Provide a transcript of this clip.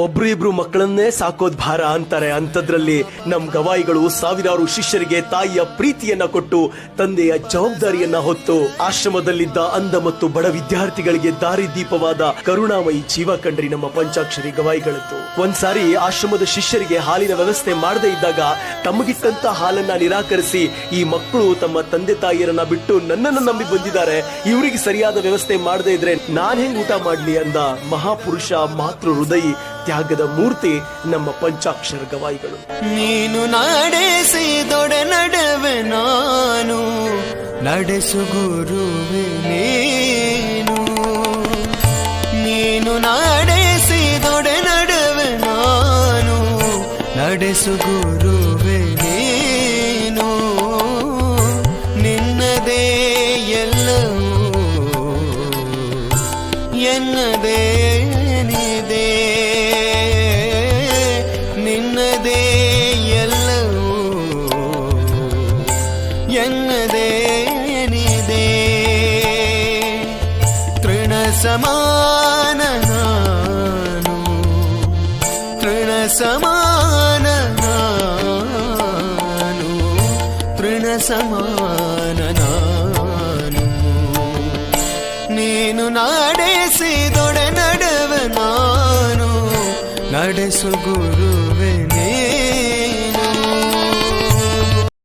ಒಬ್ರು ಇಬ್ರು ಮಕ್ಕಳನ್ನೇ ಸಾಕೋದ್ ಭಾರ ಅಂತಾರೆ. ಅಂತದ್ರಲ್ಲಿ ನಮ್ ಗವಾಯಿಗಳು ಸಾವಿರಾರು ಶಿಷ್ಯರಿಗೆ ತಾಯಿಯ ಪ್ರೀತಿಯನ್ನ ಕೊಟ್ಟು ತಂದೆಯ ಜವಾಬ್ದಾರಿಯನ್ನ ಹೊತ್ತು ಆಶ್ರಮದಲ್ಲಿದ್ದ ಅಂಧ ಮತ್ತು ಬಡ ವಿದ್ಯಾರ್ಥಿಗಳಿಗೆ ದಾರಿ ದೀಪವಾದ ಕರುಣಾಮಯಿ ಜೀವ ಕಂಡ್ರಿ ನಮ್ಮ ಪಂಚಾಕ್ಷರಿ ಗವಾಯಿಗಳದ್ದು. ಒಂದ್ಸಾರಿ ಆಶ್ರಮದ ಶಿಷ್ಯರಿಗೆ ಹಾಲಿನ ವ್ಯವಸ್ಥೆ ಮಾಡದೇ ಇದ್ದಾಗ ತಮಗಿಟ್ಟಂತ ಹಾಲನ್ನ ನಿರಾಕರಿಸಿ ಈ ಮಕ್ಕಳು ತಮ್ಮ ತಂದೆ ತಾಯಿಯರನ್ನ ಬಿಟ್ಟು ನನ್ನನ್ನು ನಂಬಿ ಬಂದಿದ್ದಾರೆ, ಇವರಿಗೆ ಸರಿಯಾದ ವ್ಯವಸ್ಥೆ ಮಾಡದೇ ಇದ್ರೆ ನಾನ್ ಹೆಂಗ್ ಊಟ ಮಾಡ್ಲಿ ಅಂದ ಮಹಾಪುರುಷ ಮಾತೃ ಹೃದಯಿ ತ್ಯಾಗದ ಮೂರ್ತಿ ನಮ್ಮ ಪಂಚಾಕ್ಷರ ಗವಾಯಿಗಳು. ನೀನು ನಡೆಸಿದೊಡೆ ನಡುವೆ ನಾನು ನಡೆಸು ಗುರುವೆ ನೀನು. ನೀನು ನಡೆಸಿದೊಡೆ ನಡುವೆ ನಾನು ನಡೆಸು ಗುರುವೆ ನೀನು. ನಿನ್ನದೇ ಎಲ್ಲವೂ ಎನ್ನದೇನಿದೆ, ನಿನ್ನದೇ ಎಲ್ಲವೂ ಎನ್ನದೇನಿದೆ. ತೃಣ ಸಮಾನ ನಾನು, ತೃಣ ಸಮಾನ ನಾನು, ತೃಣ ಸಮಾನ ನಾನು. ನೀನು ನಡೆಸಿದೊಡೆ ನಡುವೆ ನಾನು ನಡೆಸು ಗುರುವೆ ನೀನು.